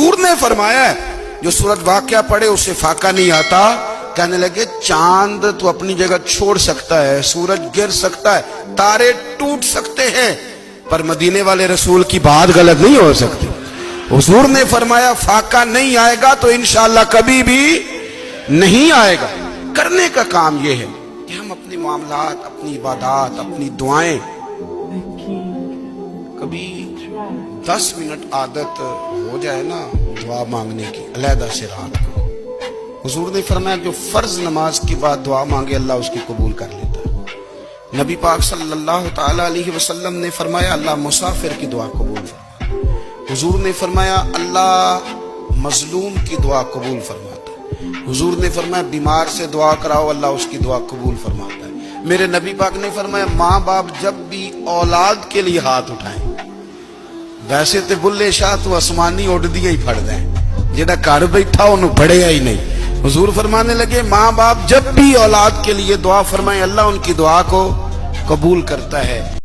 हुजूर ने फरमाया है जो सूरत वाक़या पढ़े उसे फाका नहीं आता। कहने लगे चांद तो अपनी जगह छोड़ सकता है, सूरज गिर सकता है, तारे टूट सकते हैं, पर मदीने वाले रसूल की बात गलत नहीं हो सकती। हुजूर ने फरमाया फाका नहीं आएगा तो इंशाअल्लाह कभी भी नहीं आएगा। करने का काम यह है कि हम अपने मामलात, अपनी इबादत, अपनी दुआएं कभी 10 मिनट आदत हो जाए ना दुआ मांगने की, अलहदा से रात को। हुजूर ने फरमाया जो फर्ज नमाज के बाद दुआ मांगे अल्लाह उसकी कबूल कर लेता है। नबी पाक सल्लल्लाहु ताला अलैहि वसल्लम ने फरमाया अल्लाह मुसाफिर की दुआ कबूल फरमाता। हुजूर ने फरमाया अल्लाह मजलूम की दुआ कबूल फरमाता। हुजूर ने फरमाया बीमार से दुआ कराओ अल्लाह उसकी दुआ कबूल फरमाता है। मेरे नबी पाक ने फरमाया माँ बाप जब भी औलाद के लिए हाथ उठाएं, वैसे तो बुल्ले शाह तो आसमानी उड़दियां ही फड़ दें, जेड़ा घर बैठा उन्होंने फड़िया ही नहीं। हुजूर फरमाने लगे माँ बाप जब भी औलाद के लिए दुआ फरमाएं अल्लाह उनकी दुआ को कबूल करता है।